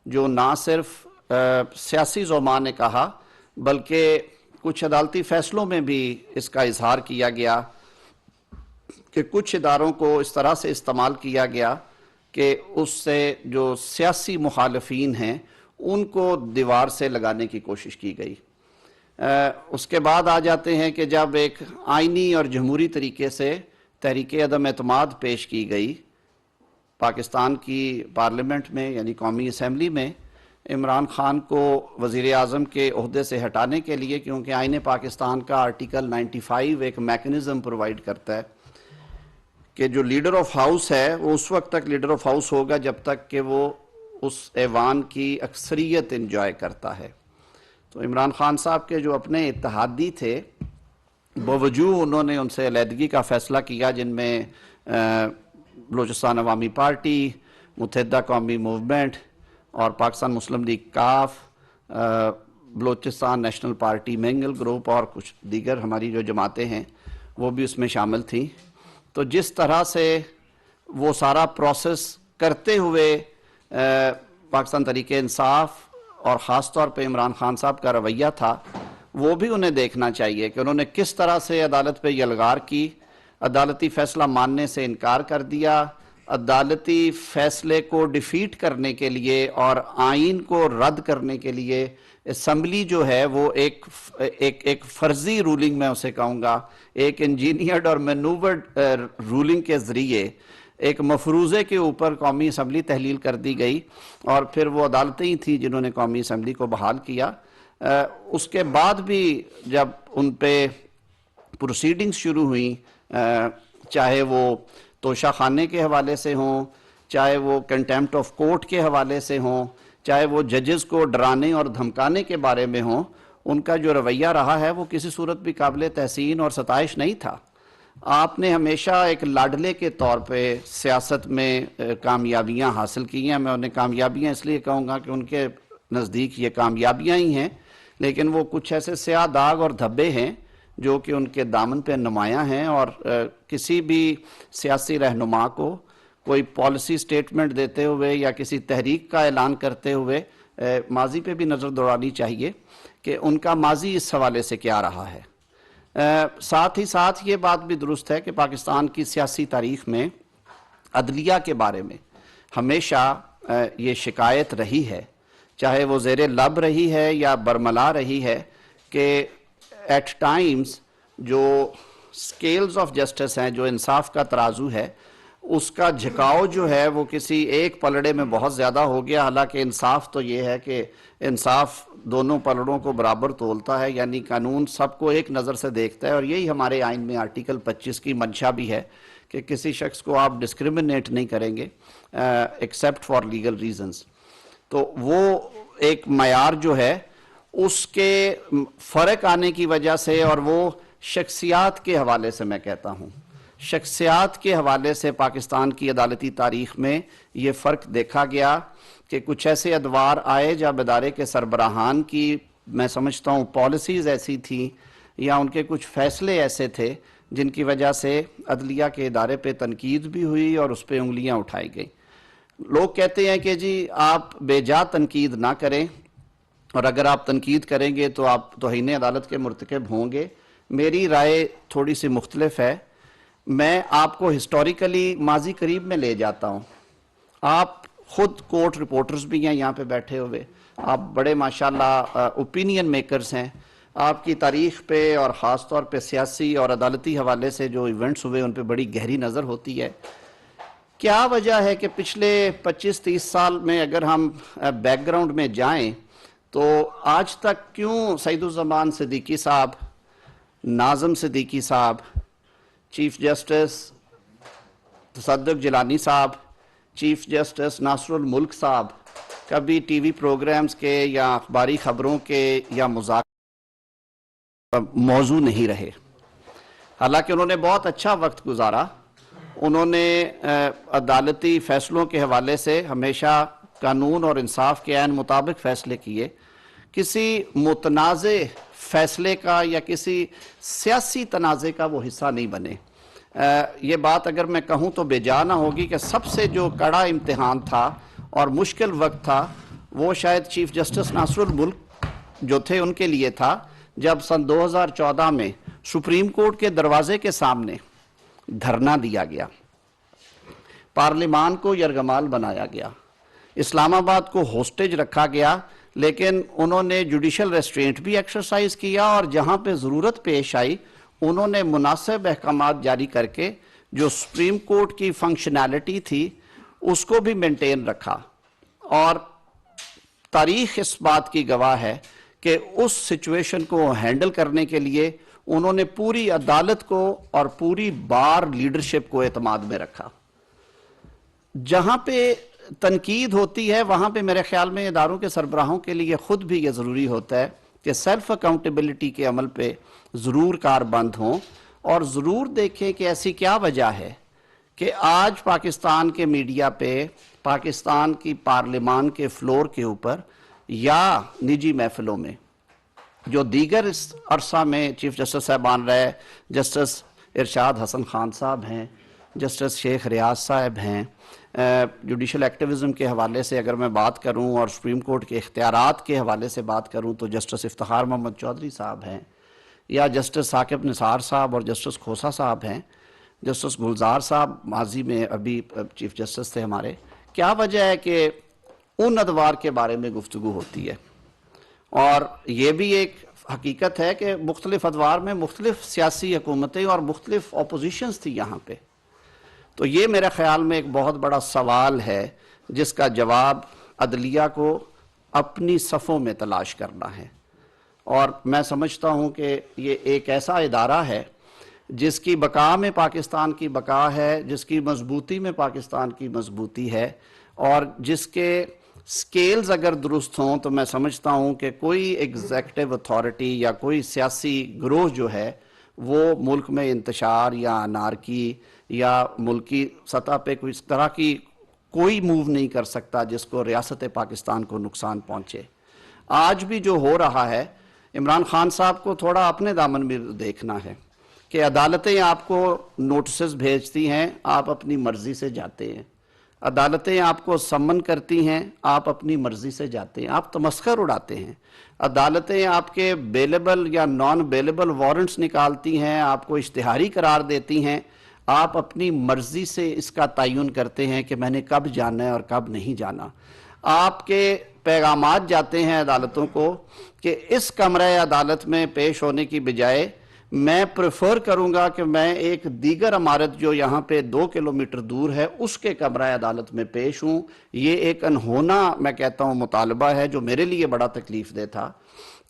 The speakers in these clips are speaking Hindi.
जो ना सिर्फ सियासी ज़ुमा ने कहा बल्कि कुछ अदालती फ़ैसलों में भी इसका इजहार किया गया कि कुछ इदारों को इस तरह से इस्तेमाल किया गया कि उससे जो सियासी मुखालफीन हैं उनको दीवार से लगाने की कोशिश की गई। उसके बाद आ जाते हैं कि जब एक आइनी और जमहूरी तरीके से तहरीक अदम एतमाद पेश की गई पाकिस्तान की पार्लियामेंट में यानी कौमी असम्बली में इमरान खान को वज़ीर आज़म के ओहदे से हटाने के लिए, क्योंकि आईन पाकिस्तान का आर्टिकल 95 एक मैकेनिज़्म प्रोवाइड करता है कि जो लीडर ऑफ हाउस है वो उस वक्त तक लीडर ऑफ हाउस होगा जब तक कि वो उस ऐवान की अक्सरियत इंजॉय करता है। तो इमरान खान साहब के जो अपने इत्तेहादी थे बावजूद उन्होंने उनसे अलहदगी का फ़ैसला किया, जिनमें बलूचिस्तान अवामी पार्टी, मुत्तहिदा कौमी मूवमेंट और पाकिस्तान मुस्लिम लीग काफ, Balochistan national party Mengal group और कुछ दीगर हमारी जो जमातें हैं वो भी उसमें शामिल थी। तो जिस तरह से वो सारा प्रोसेस करते हुए पाकिस्तान तहरीक इंसाफ और ख़ास तौर पे इमरान खान साहब का रवैया था, वो भी उन्हें देखना चाहिए कि उन्होंने किस तरह से अदालत पे यलगार की, अदालती फ़ैसला मानने से इनकार कर दिया, अदालती फ़ैसले को डिफीट करने के लिए और आइन को रद्द करने के लिए असम्बली जो है वो एक फ़र्जी रूलिंग मैं उसे कहूँगा, एक इंजीनियर्ड और मैनूवर्ड रूलिंग के ज़रिए एक मफरूज़े के ऊपर कौमी असम्बली तहलील कर दी गई और फिर वो अदालतें ही थी जिन्होंने कौमी असम्बली को बहाल किया। उसके बाद भी जब उन पे प्रोसीडिंग्स शुरू हुई, चाहे वो तोशा खाने के हवाले से हों, चाहे वो कंटेम्प्ट ऑफ कोर्ट के हवाले से हों, चाहे वो जजेस को डराने और धमकाने के बारे में हों, उनका जो रवैया रहा है वो किसी सूरत भी काबिल तहसीन और सताइश नहीं था। आपने हमेशा एक लाडले के तौर पे सियासत में कामयाबियां हासिल की हैं। मैं उन्हें कामयाबियां इसलिए कहूँगा कि उनके नज़दीक ये कामयाबियां ही हैं, लेकिन वो कुछ ऐसे स्याह दाग और धब्बे हैं जो कि उनके दामन पे नुमायाँ हैं और किसी भी सियासी रहनुमा को कोई पॉलिसी स्टेटमेंट देते हुए या किसी तहरीक का ऐलान करते हुए माजी पे भी नज़र दौड़ानी चाहिए कि उनका माजी इस हवाले से क्या रहा है। साथ ही साथ ये बात भी दुरुस्त है कि पाकिस्तान की सियासी तारीख में अदलिया के बारे में हमेशा ये शिकायत रही है, चाहे वो ज़ेरे लब रही है या बरमला रही है, कि एट टाइम्स जो स्केल्स ऑफ जस्टिस हैं, जो इंसाफ का तराजू है, उसका झुकाव जो है वो किसी एक पलड़े में बहुत ज़्यादा हो गया। हालांकि इंसाफ तो ये है कि इंसाफ दोनों पलड़ों को बराबर तोलता है, यानी कानून सबको एक नज़र से देखता है और यही हमारे आइन में आर्टिकल 25 की मंशा भी है कि किसी शख्स को आप डिस्क्रिमिनेट नहीं करेंगे एक्सेप्ट फॉर लीगल रीजंस। तो वो एक मयार जो है उसके फ़र्क आने की वजह से और वो शख्सियात के हवाले से मैं कहता हूँ, शख्सियात के हवाले से पाकिस्तान की अदालती तारीख में ये फ़र्क देखा गया कि कुछ ऐसे अदवार आए जब इदारे के सरबराहान की मैं समझता हूँ पॉलिसीज़ ऐसी थी या उनके कुछ फ़ैसले ऐसे थे जिनकी वजह से अदलिया के इदारे पे तनकीद भी हुई और उस पर उंगलियाँ उठाई गई। लोग कहते हैं कि जी आप बेजा तनकीद ना करें और अगर आप तनकीद करेंगे तो आप तौहीन अदालत के मुर्तकब होंगे। मेरी राय थोड़ी सी मुख्तलिफ है। मैं आपको हिस्टोरिकली माजी करीब में ले जाता हूँ। आप खुद कोर्ट रिपोर्टर्स भी हैं यहाँ पे बैठे हुए, आप बड़े माशाल्लाह ओपिनियन मेकर्स हैं। आपकी तारीख पे और ख़ास तौर पे सियासी और अदालती हवाले से जो इवेंट्स हुए उन पे बड़ी गहरी नज़र होती है। क्या वजह है कि पिछले 25-30 साल में अगर हम बैकग्राउंड में जाएं तो आज तक क्यों सईदुज़्ज़मान सिद्दीकी साहब, नाज़िम सिद्दीकी साहब, चीफ जस्टिस तसद्दुक़ जिलानी साहब, चीफ जस्टिस नासरुल मुल्क साहब कभी टीवी प्रोग्राम्स के या अखबारी ख़बरों के या मौजू नहीं रहे। हालांकि उन्होंने बहुत अच्छा वक्त गुजारा। उन्होंने अदालती फ़ैसलों के हवाले से हमेशा कानून और इंसाफ के ऐन मुताबिक फ़ैसले किए। किसी मुतनाज़े फ़ैसले का या किसी सियासी तनाज़े का वो हिस्सा नहीं बने। ये बात अगर मैं कहूँ तो बेजा ना होगी कि सबसे जो कड़ा इम्तिहान था और मुश्किल वक्त था वो शायद चीफ जस्टिस नासरुल मुल्क जो थे उनके लिए था, जब सन 2014 में सुप्रीम कोर्ट के दरवाजे के सामने धरना दिया गया, पार्लिमान को यरगमाल बनाया गया, इस्लामाबाद को होस्टेज रखा गया, लेकिन उन्होंने जुडिशल रेस्ट्रेंट भी एक्सरसाइज किया और जहां पे ज़रूरत पेश आई उन्होंने मुनासिब अहकामात जारी करके जो सुप्रीम कोर्ट की फंक्शनैलिटी थी उसको भी मेंटेन रखा। और तारीख इस बात की गवाह है कि उस सिचुएशन को हैंडल करने के लिए उन्होंने पूरी अदालत को और पूरी बार लीडरशिप को एतमाद में रखा। जहां पे तनकीद होती है वहां पे मेरे ख्याल में इदारों के सरबराहों के लिए खुद भी ये ज़रूरी होता है कि सेल्फ अकाउंटेबिलिटी के अमल पे ज़रूर कारबंद हों और ज़रूर देखें कि ऐसी क्या वजह है कि आज पाकिस्तान के मीडिया पे, पाकिस्तान की पार्लिमान के फ्लोर के ऊपर या निजी महफिलों में जो दीगर इस अरसा में चीफ जस्टिस साहबान रहे, जस्टिस इरशाद हसन खान साहब हैं, जस्टिस शेख रियाज साहब हैं, जुडिशल एक्टिविज़म के हवाले से अगर मैं बात करूं और सुप्रीम कोर्ट के इख्तियारात के हवाले से बात करूं तो जस्टिस इफ्तिखार मोहम्मद चौधरी साहब हैं, या जस्टिस साकिब निसार साहब और जस्टिस खोसा साहब हैं, जस्टिस गुलजार साहब माजी में अभी चीफ जस्टिस थे हमारे। क्या वजह है कि उन अदवार के बारे में गुफ्तगू होती है? और ये भी एक हकीकत है कि मुख्तलिफ अदवार में मुख्तलिफ सियासी हुकूमतें और मुख्तलिफ अपोजिशंस थी यहाँ पे। तो ये मेरे ख्याल में एक बहुत बड़ा सवाल है जिसका जवाब अदलिया को अपनी सफ़ों में तलाश करना है। और मैं समझता हूँ कि ये एक ऐसा इदारा है जिसकी बका में पाकिस्तान की बका है, जिसकी मजबूती में पाकिस्तान की मजबूती है, और जिसके स्केल्स अगर दुरुस्त हों तो मैं समझता हूँ कि कोई एग्जेक्टिव अथॉरिटी या कोई सियासी ग्रोह जो है वो मुल्क में इंतशार या अनारकी या मुल्की सतह पे कोई इस तरह की कोई मूव नहीं कर सकता जिसको रियासत पाकिस्तान को नुकसान पहुँचे। आज भी जो हो रहा है, इमरान खान साहब को थोड़ा अपने दामन में देखना है कि अदालतें आपको नोटिस भेजती हैं, आप अपनी मर्जी से जाते हैं, अदालतें आपको सम्मन करती हैं, आप अपनी मर्जी से जाते हैं, आप तमस्खर उड़ाते हैं, अदालतें आपके बेलेबल या नॉन बेलेबल वारंट्स निकालती हैं, आपको इश्तिहारी करार देती हैं, आप अपनी मर्जी से इसका तयन करते हैं कि मैंने कब जाना है और कब नहीं जाना। आपके पैगामात जाते हैं अदालतों को कि इस कमरे अदालत में पेश होने की बजाय मैं प्रेफर करूंगा कि मैं एक दीगर इमारत जो यहाँ पे 2 किलोमीटर दूर है उसके कमरा अदालत में पेश हूँ। ये एक अनहोना मैं कहता हूँ मुतालबा है जो मेरे लिए बड़ा तकलीफ दे था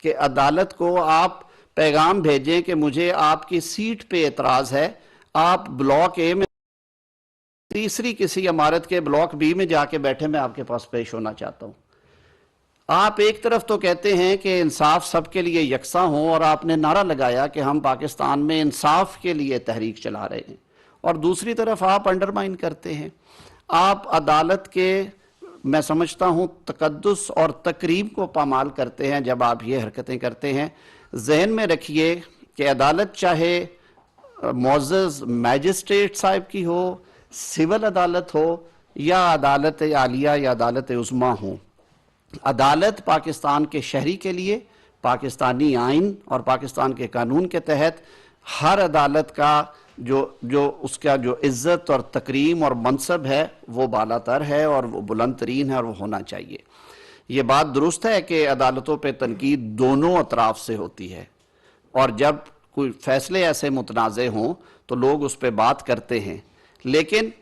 कि अदालत को आप पैगाम भेजें कि मुझे आपकी सीट पे एतराज़ है, आप ब्लॉक ए में तीसरी किसी इमारत के ब्लॉक बी में जाके बैठे, मैं आपके पास पेश होना चाहता हूँ। आप एक तरफ तो कहते हैं कि इंसाफ सबके लिए यकसा हो और आपने नारा लगाया कि हम पाकिस्तान में इंसाफ के लिए तहरीक चला रहे हैं, और दूसरी तरफ आप अंडरमाइन करते हैं। आप अदालत के मैं समझता हूँ तकद्दुस और तकरीम को पामाल करते हैं जब आप ये हरकतें करते हैं। जहन में रखिए कि अदालत चाहे मुअज़्ज़ज़ मैजिस्ट्रेट साहब की हो, सिविल अदालत हो या अदालत आलिया या अदालत उज़्मा हो, अदालत पाकिस्तान के शहरी के लिए पाकिस्तानी आइन और पाकिस्तान के कानून के तहत हर अदालत का जो उसका जो इज्जत और तकरीम और मनसब है वो बालातर है और वो बुलंद तरीन है और वो होना चाहिए। ये बात दुरुस्त है कि अदालतों पे तनकीद दोनों अतराफ से होती है, और जब कोई फैसले ऐसे मुतनाज़े हों तो लोग उस पर बात करते हैं, लेकिन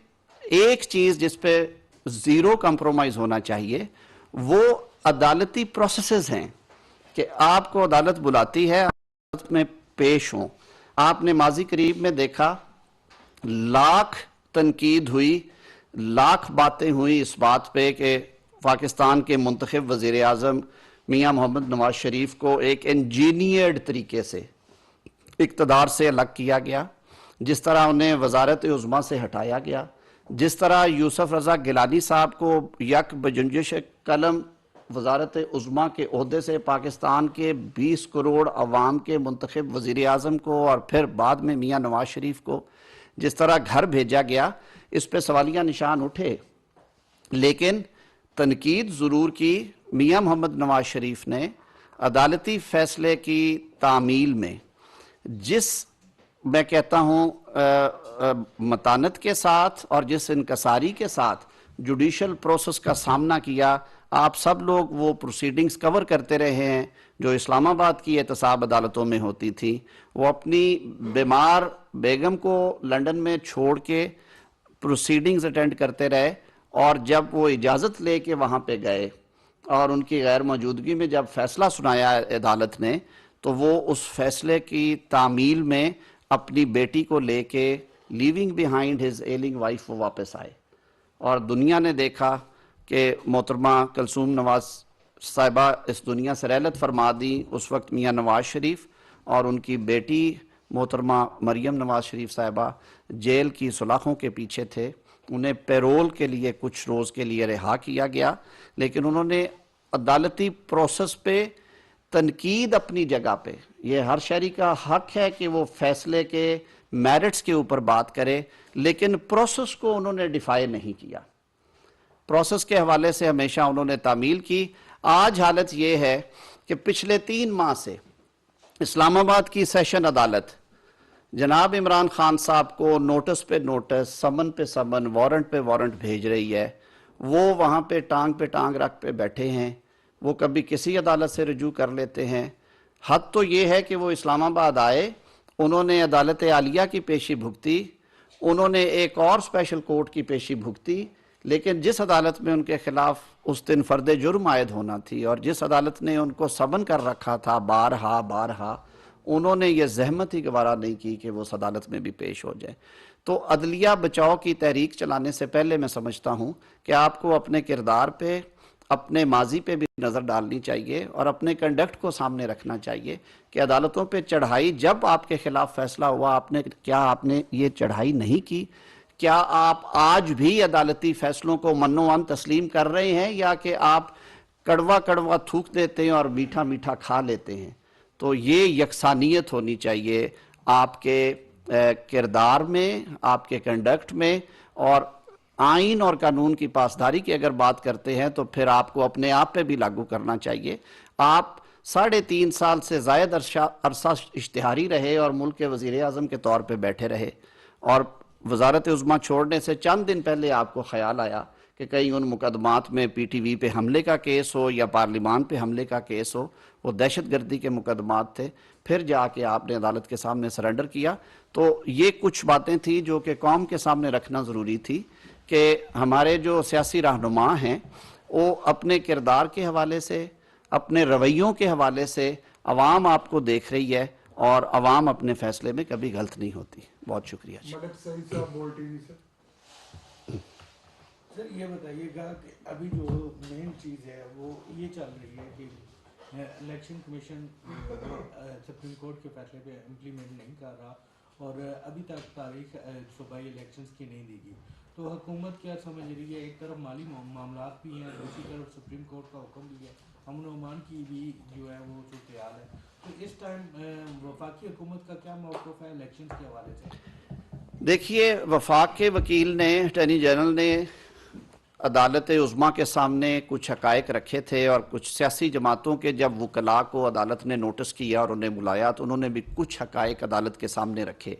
एक चीज़ जिस पे ज़ीरो कंप्रोमाइज़ होना चाहिए वो अदालती प्रोसेसेस हैं कि आपको अदालत बुलाती है, अदालत में पेश हों। आपने माजी करीब में देखा लाख तनकीद हुई, लाख बातें हुई इस बात पे कि पाकिस्तान के मुंतखब वज़ीर आज़म मियाँ मोहम्मद नवाज शरीफ को एक इंजीनियर्ड तरीके से इक़्तिदार से अलग किया गया, जिस तरह उन्हें वजारत उज़्मा से हटाया गया, जिस तरह यूसुफ रज़ा गिलानी साहब को यक बजुंजिश कलम वजारत उज़्मा के ओहदे से पाकिस्तान के 20 करोड़ अवाम के मुंतखब वज़ीर आज़म को और फिर बाद में मियाँ नवाज शरीफ को जिस तरह घर भेजा गया, इस पर सवालिया निशान उठे। लेकिन तनकीद ज़रूर की मियां मोहम्मद नवाज शरीफ ने अदालती फैसले की तामील में जिस, मैं कहता हूं, मतानत के साथ और जिस इनकसारी के साथ जुडिशल प्रोसेस का सामना किया। आप सब लोग वो प्रोसीडिंग्स कवर करते रहे हैं जो इस्लामाबाद की एहतसाब अदालतों में होती थी। वो अपनी बीमार बेगम को लंदन में छोड़ के प्रोसीडिंग्स अटेंड करते रहे, और जब वो इजाज़त लेके वहाँ पे गए और उनकी गैर मौजूदगी में जब फैसला सुनाया अदालत ने, तो वो उस फैसले की तामील में अपनी बेटी को लेके लीविंग बिहाइंड हिज एलिंग वाइफ वो वापस आए। और दुनिया ने देखा कि मोहतरमा कलसूम नवाज साहिबा इस दुनिया से रहलत फरमा दी। उस वक्त मियाँ नवाज शरीफ और उनकी बेटी मोहतरमा मरियम नवाज शरीफ साहिबा जेल की सुलाखों के पीछे थे। उन्हें पैरोल के लिए कुछ रोज़ के लिए रिहा किया गया, लेकिन उन्होंने अदालती प्रोसेस पे तनकीद अपनी जगह पे, ये हर शहरी का हक है कि वो फैसले के मेरिट्स के ऊपर बात करे, लेकिन प्रोसेस को उन्होंने डिफाई नहीं किया। प्रोसेस के हवाले से हमेशा उन्होंने तामील की। आज हालत ये है कि पिछले 3 माह से इस्लामाबाद की सेशन अदालत जनाब इमरान खान साहब को नोटिस पे नोटिस, समन पे समन, वारंट पे वारंट भेज रही है। वो वहाँ पे टांग रख पे बैठे हैं। वो कभी किसी अदालत से रजू कर लेते हैं। हद तो ये है कि वो इस्लामाबाद आए, उन्होंने अदालत आलिया की पेशी भुगती, उन्होंने एक और स्पेशल कोर्ट की पेशी भुगती, लेकिन जिस अदालत में उनके खिलाफ उस दिन फर्द जुर्म आयद होना थी और जिस अदालत ने उनको सबन कर रखा था बारहा, उन्होंने ये जहमत ही गवारा नहीं की कि वो उस अदालत में भी पेश हो जाए। तो अदलिया बचाओ की तहरीक चलाने से पहले मैं समझता हूँ कि आपको अपने किरदार पे, अपने माजी पे भी नज़र डालनी चाहिए और अपने कंडक्ट को सामने रखना चाहिए कि अदालतों पे चढ़ाई जब आपके खिलाफ फैसला हुआ, आपने ये चढ़ाई नहीं की? क्या आप आज भी अदालती फैसलों को मन्नोअन तस्लीम कर रहे हैं, या कि आप कड़वा कड़वा थूक देते हैं और मीठा मीठा खा लेते हैं? तो ये यकसानियत होनी चाहिए आपके किरदार में, आपके कंडक्ट में। और आइन और कानून की पासदारी की अगर बात करते हैं तो फिर आपको अपने आप पे भी लागू करना चाहिए। आप 3.5 साल से ज़ायद अरसा इश्तिहारी रहे और मुल्क के वज़ीर आज़म के तौर पे बैठे रहे, और वजारत उज़्मा छोड़ने से चंद दिन पहले आपको ख्याल आया कि कहीं उन मुकदमात में PTV पे हमले का केस हो या पार्लिमान पे हमले का केस हो, वो दहशतगर्दी के मुकदमात थे। फिर जाके आपने अदालत के सामने सरेंडर किया। तो ये कुछ बातें थी जो कि कौम के सामने रखना ज़रूरी थी कि हमारे जो सियासी रहनुमा हैं वो अपने किरदार के हवाले से, अपने रवैयों के हवाले से अवाम आपको देख रही है और अवाम अपने फैसले में कभी गलत नहीं होती। बहुत शुक्रिया जी। सर ये बताइएगा कि अभी जो मेन चीज़ है वो ये चल रही है कि इलेक्शन कमीशन सुप्रीम कोर्ट के फैसले पे इम्प्लीमेंट नहीं कर रहा और अभी तक तारीख सूबाई इलेक्शंस की नहीं दी गई। तो हुकूमत क्या समझ रही है? एक तरफ माली मामलात भी हैं, दूसरी तरफ सुप्रीम कोर्ट का हुक्म भी है, अमन ओमान की भी जो है वो सूरत-ए-हाल है। तो इस टाइम वफाकी हुकूमत का क्या मौक़िफ़ है इलेक्शन के हवाले से? देखिए, वफाक के वकील ने, अटॉर्नी जनरल ने अदालत उज़्मा के सामने कुछ हक़ाइक़ रखे थे और कुछ सियासी जमातों के जब वकला को अदालत ने नोटिस किया और उन्हें बुलाया तो उन्होंने भी कुछ हक़ाइक़ अदालत के सामने रखे।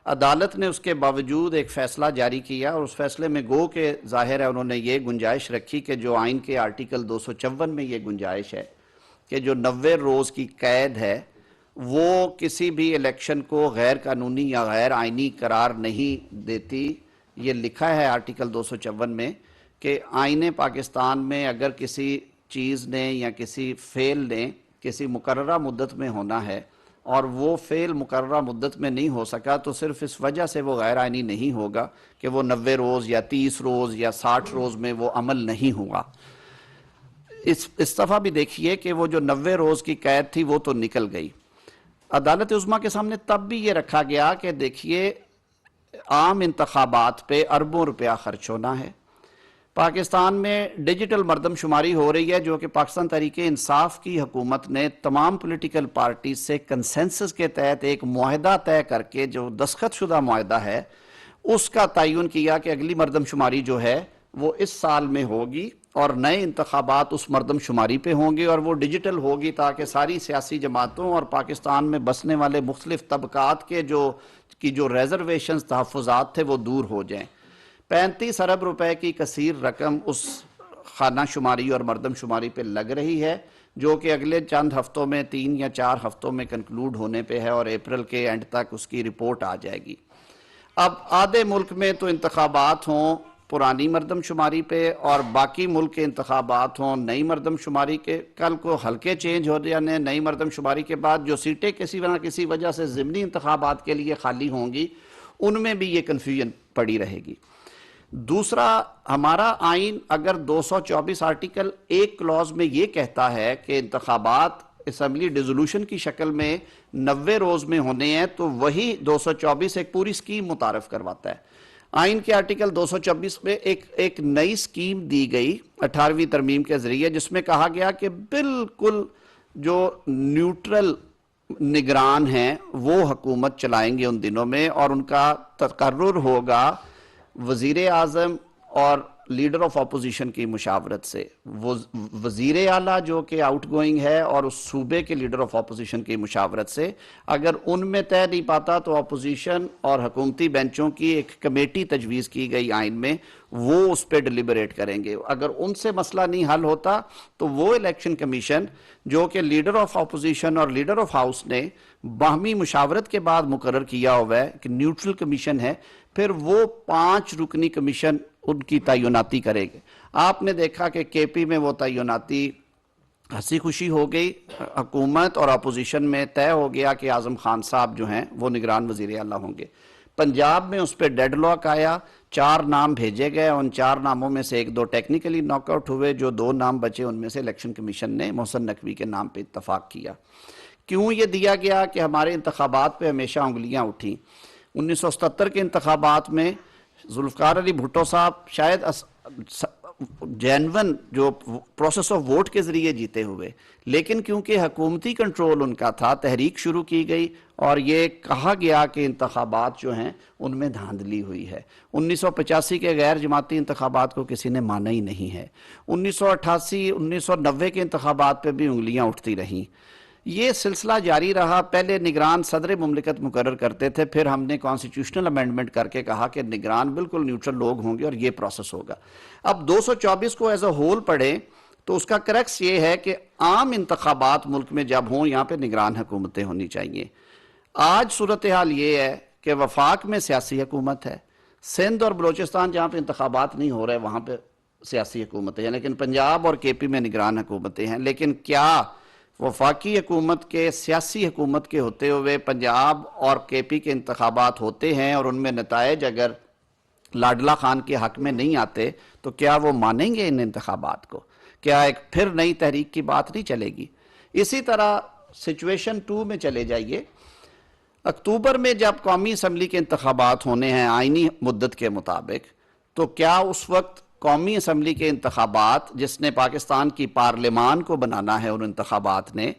अदालत ने उसके बावजूद एक फ़ैसला जारी किया और उस फैसले में गो के ज़ाहिर है उन्होंने ये गुंजाइश रखी कि जो आइन के आर्टिकल 254 में ये गुंजाइश है कि जो 90 रोज़ की कैद है वो किसी भी इलेक्शन को गैर कानूनी या गैर आइनी करार नहीं देती। ये लिखा है आर्टिकल 254 में कि आईने पाकिस्तान में अगर किसी चीज़ ने या किसी फ़ेल ने किसी मुकर्ररा मुद्दत में होना है और वो फ़ेल मुकर्ररा मुद्दत में नहीं हो सका तो सिर्फ इस वजह से वो गैर आइनी नहीं होगा कि वो 90 रोज़ या 30 रोज़ या 60 रोज़ में वो अमल नहीं हुआ। इस दफ़ा भी देखिए कि वो जो 90 रोज़ की कैद थी वो तो निकल गई। अदालत उज़्मा के सामने तब भी ये रखा गया कि देखिए आम इंतखाबात पे अरबों रुपया खर्च होना है। पाकिस्तान में डिजिटल मरदमशुमारी हो रही है जो कि पाकिस्तान तहरीके इंसाफ की हुकूमत ने तमाम पॉलिटिकल पार्टी से कंसेंसस के तहत एक मुआहदा तय करके जो दस्तखत शुदा मुआहदा है उसका तयन किया कि अगली मरदमशुमारी जो है वो इस साल में होगी और नए इंतखाबात उस मरदमशुमारी पे होंगे और वो डिजिटल होगी ताकि सारी सियासी जमातों और पाकिस्तान में बसने वाले मुख्तलिफ तबकात के जो रिजर्वेशन तहफ़्फ़ुज़ात थे वो दूर हो जाएं। 35 अरब रुपए की कसीर रकम उस खाना शुमारी और मरदमशुमारी पे लग रही है, जो कि अगले चंद हफ्तों में 3 या 4 हफ्तों में कंक्लूड होने पे है और अप्रैल के एंड तक उसकी रिपोर्ट आ जाएगी। अब आधे मुल्क में तो इंतखाबात हों पुरानी मरदमशुमारी पे और बाकी मुल्क के इंतखाबात हों नई मरदमशुमारी के, कल को हल्के चेंज हो जाने नई मरदमशुमारी के बाद जो सीटें किसी वजह से ज़िमनी इंतखाबात के लिए खाली होंगी उनमें भी ये कन्फ्यूजन पड़ी रहेगी। दूसरा, हमारा आइन अगर 224 आर्टिकल एक क्लॉज में ये कहता है कि इंतखाबात असम्बली डिसोल्यूशन की शक्ल में 90 रोज में होने हैं, तो वही 224 एक पूरी स्कीम मुतारफ करवाता है। आइन के आर्टिकल 224 में एक नई स्कीम दी गई 18वीं तरमीम के जरिए, जिसमें कहा गया कि बिल्कुल जो न्यूट्रल निगरान हैं वो हुकूमत चलाएंगे उन दिनों में और उनका तकर्रुर होगा वजीर आजम और लीडर ऑफ अपोजिशन की मुशावरत से। वो वजीर आला जो कि आउट गोइंग है और उस सूबे के लीडर ऑफ अपोजिशन की मुशावरत से, अगर उनमें तय नहीं पाता तो अपोजिशन और हुकूमती बेंचों की एक कमेटी तजवीज़ की गई आइन में, वो उस पर डिलिबरेट करेंगे। अगर उनसे मसला नहीं हल होता तो वो इलेक्शन कमीशन जो कि लीडर ऑफ अपोजिशन और लीडर ऑफ हाउस ने बाहमी मुशावरत के बाद मुकर्रर किया हुआ है कि न्यूट्रल कमीशन है, फिर वो 5 रुकनी कमीशन उनकी तैनाती करेंगे। आपने देखा कि केपी में वो तैनाती हंसी खुशी हो गई, हुकूमत और अपोजिशन में तय हो गया कि आजम खान साहब जो हैं वो निगरान वजीर आला होंगे। पंजाब में उस पर डेडलॉक आया, 4 नाम भेजे गए, उन 4 नामों में से 1-2 टेक्निकली नॉकआउट हुए, जो 2 नाम बचे उनमें से इलेक्शन कमीशन ने मोहसिन नकवी के नाम पर इत्तफाक किया। क्यों ये दिया गया कि हमारे इंतखाबात पे हमेशा उंगलियां उठी। 1977 के इंतखाबात में जुल्फ़िकार अली भुट्टो साहब शायद जेन्युइन जो प्रोसेस ऑफ वोट के जरिए जीते हुए, लेकिन क्योंकि हुकूमती कंट्रोल उनका था, तहरीक शुरू की गई और ये कहा गया कि इंतखाबात जो हैं उनमें धांधली हुई है। 1985 के गैर जमाती इंतखाबात को किसी ने माना ही नहीं है। 1988 1990 के इंतखाबात पे भी उंगलियां उठती रहीं। ये सिलसिला जारी रहा। पहले निगरान सदर मुमलिकत मुकर्रर करते थे, फिर हमने कॉन्स्टिट्यूशनल अमेंडमेंट करके कहा कि निगरान बिल्कुल न्यूट्रल लोग होंगे और ये प्रोसेस होगा। अब 224 को एज अ होल पढ़े तो उसका करक्स ये है कि आम इंतखाबात मुल्क में जब हों यहाँ पे निगरान हुकूमतें होनी चाहिए। आज सूरत हाल ये है कि वफाक में सियासी हुकूमत है, सिंध और बलोचिस्तान जहाँ पे इंतखाबात नहीं हो रहे वहाँ पे सियासी हुकूमतें हैं, लेकिन पंजाब और केपी में निगरान हुकूमतें हैं। लेकिन क्या वफाकी हुकूमत के सियासी हुकूमत के होते हुए पंजाब और केपी के इंतखाबात होते हैं और उनमें नतायज अगर लाडला खान के हक में नहीं आते तो क्या वो मानेंगे इन इंतखाबात को? क्या एक फिर नई तहरीक की बात नहीं चलेगी? इसी तरह सिचुएशन 2 में चले जाइए। अक्टूबर में जब कौमी असम्बली के इंतखाबात होने हैं आइनी मुद्दत के मुताबिक, तो क्या उस वक्त कौमी असम्बली के इंतखाबात जिसने पाकिस्तान की पार्लियामान को बनाना है उन इंतखाबात ने,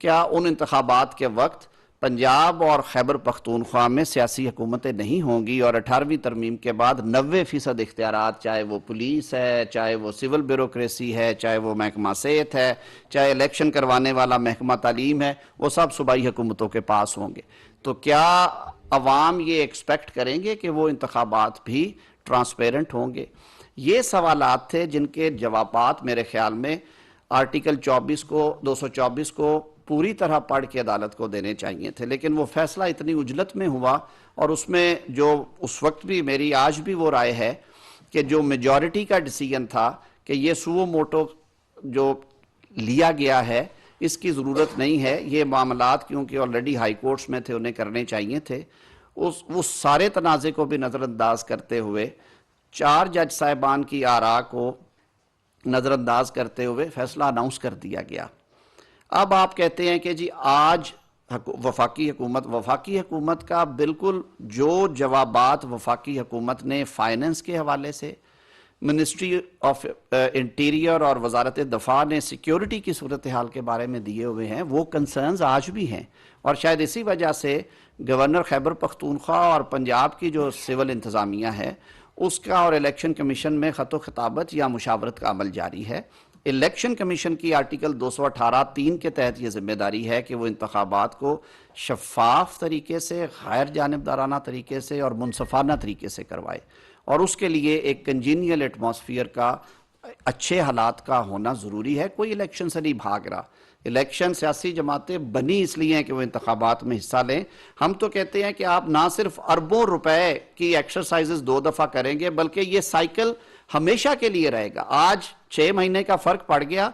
क्या उन इंतखाबात के वक्त पंजाब और खैबर पख्तूनख्वा में सियासी हुकूमतें नहीं होंगी और 18वीं तरमीम के बाद 90% इख्तियारात, चाहे वो पुलिस है, चाहे वो सिविल ब्यूरोक्रेसी है, चाहे वो महकमा सेहत है, चाहे इलेक्शन करवाने वाला महकमा तालीम है, वो सब सूबाई हुकूमतों के पास होंगे? तो क्या अवाम ये एक्सपेक्ट करेंगे कि वो इंतखाबात भी ट्रांसपेरेंट होंगे? ये सवालात थे जिनके जवाबात मेरे ख्याल में आर्टिकल 224 को पूरी तरह पढ़ के अदालत को देने चाहिए थे, लेकिन वो फैसला इतनी उजलत में हुआ और उसमें जो उस वक्त भी मेरी आज भी वो राय है कि जो मेजॉरिटी का डिसीजन था कि ये सुओ मोटो जो लिया गया है इसकी ज़रूरत नहीं है, ये मामलात क्योंकि ऑलरेडी हाई कोर्ट्स में थे उन्हें करने चाहिए थे। उस सारे तनाज़े को भी नज़रअंदाज करते हुए 4 जज साहिबान की आरा को नज़रअंदाज करते हुए फैसला अनाउंस कर दिया गया। अब आप कहते हैं कि जी आज वफाकी हुकूमत का बिल्कुल जो जवाबात वफाकी हुकूमत ने फाइनेंस के हवाले से, मिनिस्ट्री ऑफ इंटीरियर और वजारत दफा ने सिक्योरिटी की सूरत हाल के बारे में दिए हुए हैं, वो कंसर्न्स आज भी हैं। और शायद इसी वजह से गवर्नर खैबर पख्तूनख्वा और पंजाब की जो सिविल इंतज़ामिया है उसका और इलेक्शन कमीशन में खतो खिताबत या मुशावरत का अमल जारी है। इलेक्शन कमीशन की आर्टिकल 218(3) के तहत ये जिम्मेदारी है कि वो इंतखाबात को शफाफ तरीके से, गैर जानिबदाराना तरीके से और मुनसफाना तरीके से करवाए, और उसके लिए एक कंजीनियल एटमॉस्फेयर का, अच्छे हालात का होना ज़रूरी है। कोई इलेक्शन से नहीं भाग रहा। इलेक्शन सियासी जमातें बनी इसलिए हैं कि वो इंतखाबात में हिस्सा लें। हम तो कहते हैं कि आप ना सिर्फ अरबों रुपए की एक्सरसाइजेस 2 दफ़ा करेंगे, बल्कि ये साइकिल हमेशा के लिए रहेगा। आज 6 महीने का फ़र्क पड़ गया।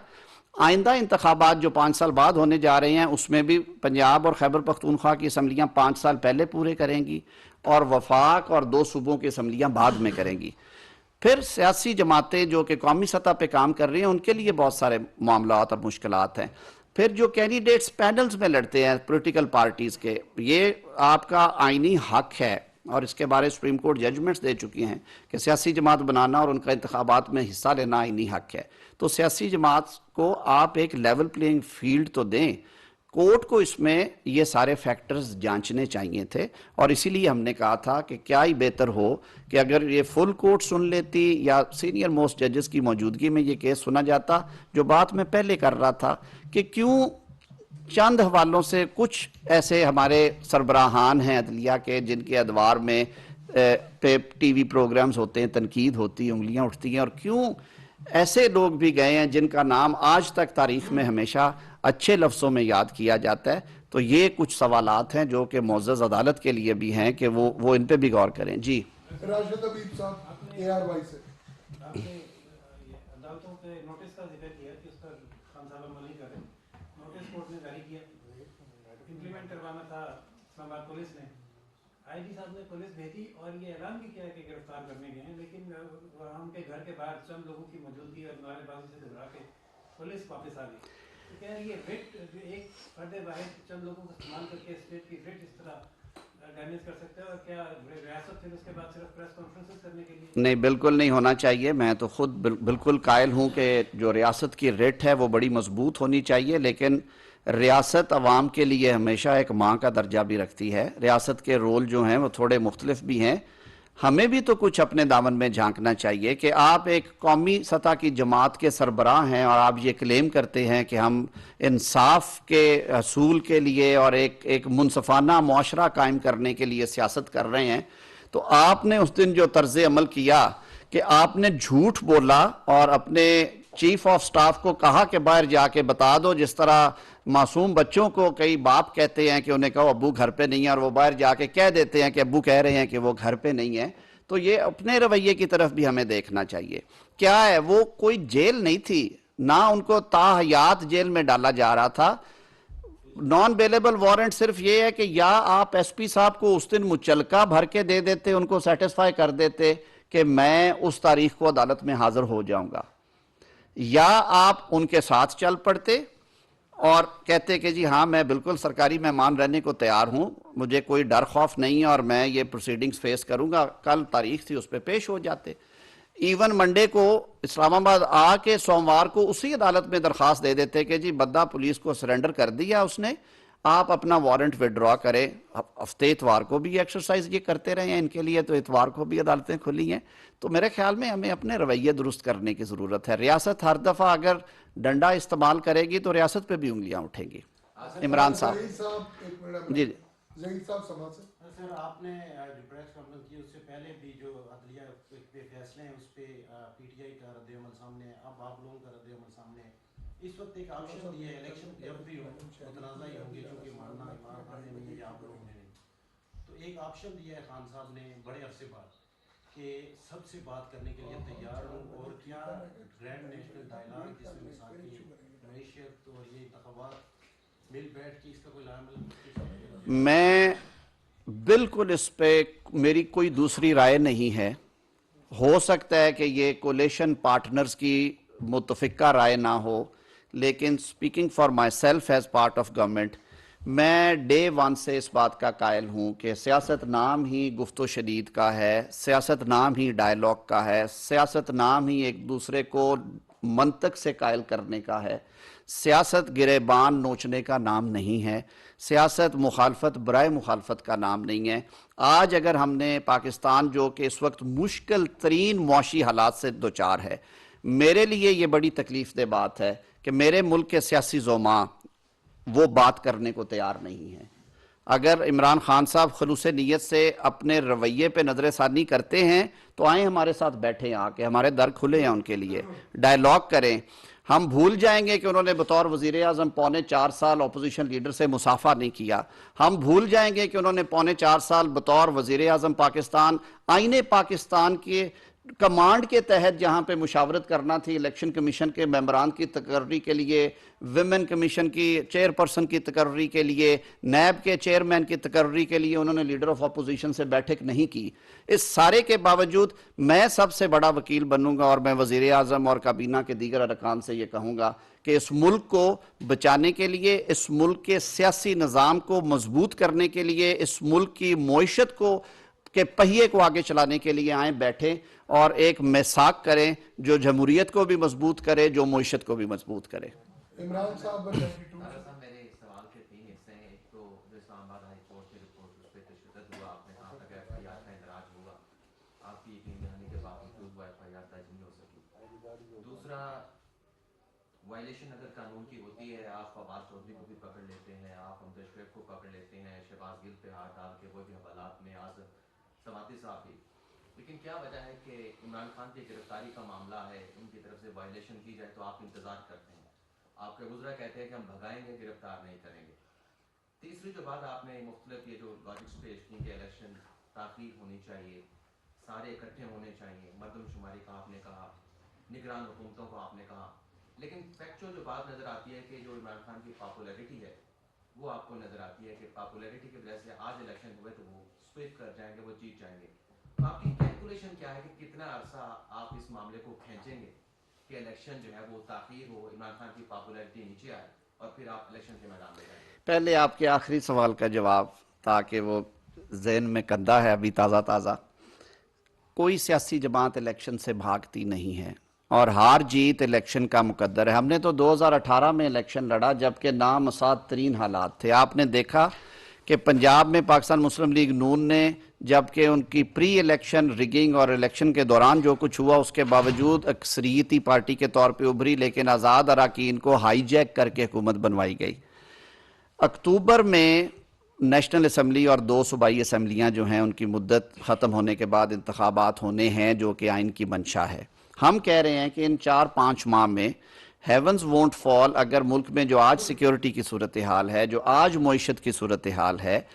आइंदा इंतखाबात जो 5 साल बाद होने जा रहे हैं, उसमें भी पंजाब और खैबर पख्तूनख्वा की असम्बलियाँ 5 साल पहले पूरे करेंगी और वफाक और 2 सूबों की असम्बलियाँ बाद में करेंगी। फिर सियासी जमातें जो कि कौमी सतह पे काम कर रही हैं, उनके लिए बहुत सारे मामलात और मुश्किलात हैं। फिर जो कैंडिडेट्स पैनल्स में लड़ते हैं पॉलिटिकल पार्टीज़ के, ये आपका आईनी हक है और इसके बारे सुप्रीम कोर्ट जजमेंट्स दे चुकी हैं कि सियासी जमात बनाना और उनका इंतखाबात में हिस्सा लेना आईनी हक है। तो सियासी जमात को आप एक लेवल प्लेइंग फील्ड तो दें। कोर्ट को इसमें ये सारे फैक्टर्स जांचने चाहिए थे, और इसीलिए हमने कहा था कि क्या ही बेहतर हो कि अगर ये फुल कोर्ट सुन लेती या सीनियर मोस्ट जजेस की मौजूदगी में ये केस सुना जाता, जो बात मैं पहले कर रहा था कि क्यों चंद हवालों से कुछ ऐसे हमारे सरबराहान हैं अदलिया के, जिनके अदवार में पे टीवी प्रोग्राम्स होते हैं, तनकीद होती है, उंगलियां उठती हैं, और क्यों ऐसे लोग भी गए हैं जिनका नाम आज तक तारीख में हमेशा अच्छे लफ्ज़ों में याद किया जाता है। तो ये कुछ सवालात हैं जो कि मोअज़्ज़ज़ अदालत के लिए भी हैं कि वो इन पे भी गौर करें। जी राशिद हबीब साहब ARY से आपने अदालतों के नोटिस का जिक्र किया कि उस पर खान साहब अमल नहीं कर रहे। नोटिस कोर्ट ने जारी किया, इम्प्लीमेंट करवाना था इस्लामाबाद पुलिस ने। IG साहब ने पुलिस भेजी और ये ऐलान भी किया कि गिरफ्तार करने गए हैं, लेकिन उनके घर के बाहर चंद लोगों की मौजूदगी और नारेबाजी से घबरा के पुलिस वापस आ गई। तो क्या ये रिट, एक फर्द वाहिद चंद लोगों को इस्तेमाल करके स्टेट की रिट इस तरह डैमेज कर सकते हैं, और क्या रियासत फिर उसके बाद सिर्फ प्रेस कॉन्फ्रेंसेस करने के लिए? नहीं, बिल्कुल नहीं होना चाहिए। मैं तो खुद बिल्कुल कायल हूँ कि जो रियासत की रिट है वो बड़ी मजबूत होनी चाहिए, लेकिन रियासत अवाम के लिए हमेशा एक माँ का दर्जा भी रखती है। रियासत के रोल जो हैं वो थोड़े मुख्तलिफ भी हैं। हमें भी तो कुछ अपने दामन में झांकना चाहिए कि आप एक कौमी सतह की जमात के सरबराह हैं और आप ये क्लेम करते हैं कि हम इंसाफ के हसूल के लिए और एक मुनसफाना मुआशरा कायम करने के लिए सियासत कर रहे हैं। तो आपने उस दिन जो तर्ज अमल किया कि आपने झूठ बोला और अपने चीफ ऑफ स्टाफ को कहा कि बाहर जाके बता दो, जिस तरह मासूम बच्चों को कई बाप कहते हैं कि उन्हें कहो अब्बू घर पे नहीं है, और वो बाहर जाके कह देते हैं कि अब्बू कह रहे हैं कि वो घर पे नहीं है। तो ये अपने रवैये की तरफ भी हमें देखना चाहिए। क्या है, वो कोई जेल नहीं थी, ना उनको ताहयात जेल में डाला जा रहा था। नॉन बेलेबल वारंट सिर्फ ये है कि या आप SP साहब को उस दिन मुचलका भर के दे देते, उनको सेटिस्फाई कर देते कि मैं उस तारीख को अदालत में हाजिर हो जाऊंगा, या आप उनके साथ चल पड़ते और कहते कि जी हाँ, मैं बिल्कुल सरकारी मेहमान रहने को तैयार हूं, मुझे कोई डर खौफ नहीं है और मैं ये प्रोसीडिंग्स फेस करूंगा। कल तारीख थी, उस पर पेश हो जाते। इवन मंडे को इस्लामाबाद आके सोमवार को उसी अदालत में दरख्वास्त दे देते कि जी बद्दा पुलिस को सरेंडर कर दिया उसने, आप अपना वारंट विड्रॉ करें। हफ्ते इतवार को भी एक्सरसाइज ये करते रहे हैं इनके लिए, तो इतवार को भी अदालतें खुली हैं। तो मेरे ख्याल में हमें अपने रवैये दुरुस्त करने की ज़रूरत है। रियासत हर दफ़ा अगर डंडा इस्तेमाल करेगी तो रियासत पे भी उंगलियां उठेंगी। इमरान साहब जी ज़हीर साहब समाज से। सर, आपने जो प्रेस कॉन्फ्रेंस की उससे पहले भी जो अदलिया पे फैसले हैं उस पे PTI का रद्द-ए-अमल सामने है, अब आप लोगों का रद्द-ए-अमल सामने है। इस वक्त एक ऑप्शन दिया है, इलेक्शन जब भी हो मुतनाज़ा ही होंगे, चूँकि मानना इमाम खान ने नहीं है या आप लोगों ने नहीं, तो एक ऑप्शन दिया है खान साहब ने बड़े अरसे बाद कि सबसे बात करने के लिए तैयार हूँ, और क्या ग्रैंड नेशनल डायलॉग जिसमें मिसाल की मैशियत और ये इंतखाबात मिल बैठ के इसका कोई लामल? मैं बिल्कुल इस पे मेरी कोई दूसरी राय नहीं है। हो सकता है कि ये कोलेशन पार्टनर्स की मुतफिका राय ना हो, लेकिन speaking for myself as part of government, मैं डे वन से इस बात का कायल हूँ कि सियासत नाम ही गुफ्तो शदीद का है, सियासत नाम ही डायलॉग का है, सियासत नाम ही एक दूसरे को मंतक से कायल करने का है। सियासत गिरेबान नोचने का नाम नहीं है, सियासत मुखालफत बराए मुखालफत का नाम नहीं है। आज अगर हमने पाकिस्तान जो कि इस वक्त मुश्किल तरीन मुआशी हालात से दो चार है, मेरे लिए ये बड़ी तकलीफ दे बात है कि मेरे मुल्क के सियासी ज़ोमा वो बात करने को तैयार नहीं है। अगर इमरान खान साहब खलूस नीयत से अपने रवैये पे नजरसानी करते हैं तो आए हमारे साथ बैठे, आके हमारे दर खुले हैं उनके लिए, डायलॉग करें। हम भूल जाएंगे कि उन्होंने बतौर वजीर आजम 4.25 साल अपोजिशन लीडर से मुसाफा नहीं किया। हम भूल जाएंगे कि उन्होंने 4.25 साल बतौर वजीर आजम पाकिस्तान आईने पाकिस्तान के कमांड के तहत जहां पे मुशावरत करना थी, इलेक्शन कमीशन के मेंबरान की तकर्री के लिए, विमेन कमीशन की चेयरपर्सन की तकर्री के लिए, नैब के चेयरमैन की तकर्री के लिए उन्होंने लीडर ऑफ अपोजिशन से बैठक नहीं की। इस सारे के बावजूद मैं सबसे बड़ा वकील बनूंगा और मैं वजीर आजम और काबीना के दीगर अरकान से यह कहूंगा कि इस मुल्क को बचाने के लिए, इस मुल्क के सियासी निज़ाम को मजबूत करने के लिए, इस मुल्क की मईशत को के पहिए को आगे चलाने के लिए आए, बैठे और एक मिसाक करें जो जमहूरियत को भी मजबूत करे, जो मईशत को भी मजबूत करे। इमरान साहब मेरे सवाल के 3 हिस्से हैं। एक तो जो इस्लामाबाद हाई कोर्ट की रिपोर्ट उस पर तशद्दुद हुआ, आपने कहा था कि एफआईआर का इंदराज हुआ, आपकी यकीन दहानी के बावजूद वो एफआईआर दर्ज नहीं हो सकी। दूसरा, वायलेशन अगर कानून की होती है, आप फवाद चौधरी को भी पकड़ लेते हैं, आप हमजा शुएब को पकड़ लेते हैं, शहबाज गिल पे हाथ डाल के वो भी हवालात में, आज समाती साहब भी, लेकिन क्या वजह है कि इमरान खान की गिरफ्तारी का मामला है, उनकी तरफ से वायलेशन की जाए तो आप इंतजार करते हैं, आपके गुजरा कहते हैं कि हम भगाएंगे, गिरफ्तार नहीं करेंगे। तीसरी जो बात आपने मुख्तलिफ ये जो लॉजिक्स पेश की कि इलेक्शन ताख़ीर होनी चाहिए, सारे इकट्ठे होने चाहिए, मरदमशुमारी का आपने कहा, निगरान हुकूमतों को आपने कहा, लेकिन फैक्चुअल जो बात नज़र आती है कि जो इमरान खान की पॉपुलैरिटी है वो आपको नज़र आती है कि पॉपुलैरिटी की वजह से आज इलेक्शन हुए तो वो स्विच कर जाएंगे, वो जीत जाएंगे। तो आपकी कैलकुलेशन क्या है कि कितना अरसा आप इस मामले को खींचेंगे कि इलेक्शन जो है वो ताख़ीर हो, इमरान खान की पॉपुलैरिटी नीचे आए और फिर आप इलेक्शन के मैदान में जाएंगे? पहले आपके आखिरी सवाल का जवाब, ताकि वो जहन में कंधा है अभी ताज़ा ताज़ा, कोई सियासी जमात इलेक्शन से भागती नहीं है और हार जीत इलेक्शन का मुकद्दर है। हमने तो 2018 में इलेक्शन लड़ा जबकि नामसाद तरीन हालात थे। आपने देखा कि पंजाब में पाकिस्तान मुस्लिम लीग नून ने, जबकि उनकी प्री इलेक्शन रिगिंग और इलेक्शन के दौरान जो कुछ हुआ उसके बावजूद अक्सरियती पार्टी के तौर पे उभरी, लेकिन आज़ाद अराकीन को हाईजैक करके हुकूमत बनवाई गई। अक्टूबर में नेशनल असम्बली और 2 सूबाई असम्बलियाँ जो हैं उनकी मुद्दत ख़त्म होने के बाद इंतखाबात होने हैं, जो कि आइन की मंशा है। हम कह रहे हैं कि इन 4-5 माह में हेवंस वोंट फॉल, अगर मुल्क में जो आज सिक्योरिटी की सूरत हाल है, जो आज मईशत की सूरत हाल है,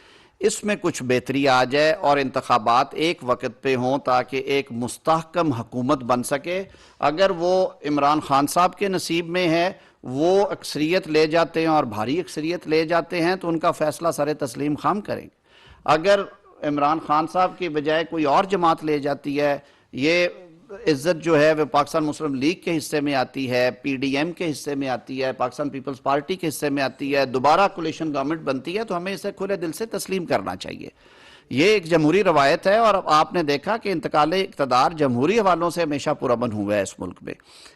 इसमें कुछ बेहतरी आ जाए और इंतखाबात एक वक्त पे हों ताकि एक मुस्तहकम हुकूमत बन सके। अगर वो इमरान खान साहब के नसीब में है, वो अक्सरियत ले जाते हैं और भारी अक्सरियत ले जाते हैं, तो उनका फैसला सरे तस्लीम खाम करेंगे। अगर इमरान खान साहब की बजाय कोई और जमात ले जाती है, ये इज्जत जो है वह पाकिस्तान मुस्लिम लीग के हिस्से में आती है, पीडीएम के हिस्से में आती है, पाकिस्तान पीपल्स पार्टी के हिस्से में आती है, दोबारा कोलिशन गवर्नमेंट बनती है, तो हमें इसे खुले दिल से तस्लीम करना चाहिए। ये एक जमहूरी रवायत है और आपने देखा कि इंतकाले इक़्तिदार जमहूरी हवालों से हमेशा पुरअमन हुआ है इस मुल्क में।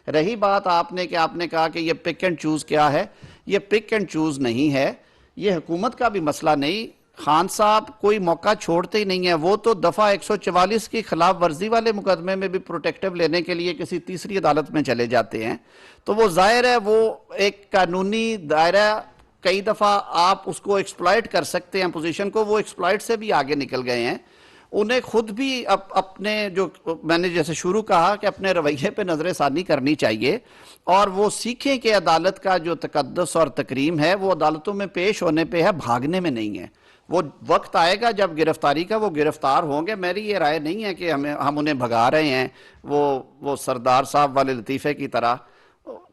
रही बात आपने कहा कि ये पिक एंड चूज़ क्या है, ये पिक एंड चूज़ नहीं है, ये हुकूमत का भी मसला नहीं। खान साहब कोई मौका छोड़ते ही नहीं है। वो तो दफ़ा 144 की खिलाफ वर्जी वाले मुकदमे में भी प्रोटेक्टिव लेने के लिए किसी तीसरी अदालत में चले जाते हैं, तो वो जाहिर है वो एक कानूनी दायरा, कई दफ़ा आप उसको एक्सप्लॉइट कर सकते हैं पोजीशन को, वो एक्सप्लॉइट से भी आगे निकल गए हैं। उन्हें खुद भी अपने जो मैंने जैसे शुरू कहा कि अपने रवैये पे नजरसानी करनी चाहिए और वो सीखें कि अदालत का जो तकद्दुस और तकरीम है वो अदालतों में पेश होने पे है, भागने में नहीं है। वो वक्त आएगा जब गिरफ्तारी का वो गिरफ्तार होंगे। मेरी ये राय नहीं है कि हम उन्हें भगा रहे हैं, वो सरदार साहब वाले लतीफ़े की तरह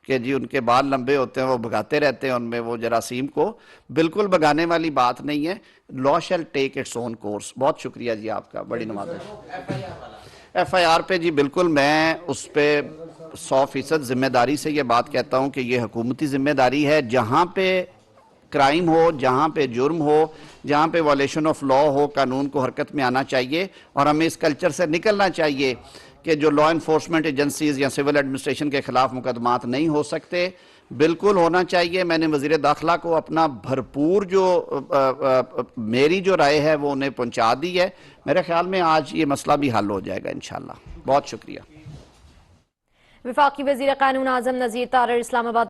कि जी उनके बाल लंबे होते हैं वो भगाते रहते हैं उनमें वो जरासीम को। बिल्कुल भगाने वाली बात नहीं है। Law shall take its own course. बहुत शुक्रिया जी आपका, बड़ी नवाज़। FIR पे जी बिल्कुल मैं उस पर 100% जिम्मेदारी से ये बात कहता हूँ कि ये हुकूमती जिम्मेदारी है। जहाँ पे क्राइम हो, जहाँ पे जुर्म हो, जहाँ पे वायलेशन ऑफ लॉ हो, कानून को हरकत में आना चाहिए और हमें इस कल्चर से निकलना चाहिए कि जो लॉ इन्फोर्समेंट एजेंसीज या सिविल एडमिनिस्ट्रेशन के खिलाफ मुकदमात नहीं हो सकते, बिल्कुल होना चाहिए। मैंने वज़ीर दाखिला को अपना भरपूर जो मेरी जो राय है वो उन्हें पहुंचा दी है। मेरे ख्याल में आज ये मसला भी हल हो जाएगा इंशाल्लाह। बहुत शुक्रिया। वफाकी वज़ीर क़ानून आज़म नज़ीर तारर इस्लामाबाद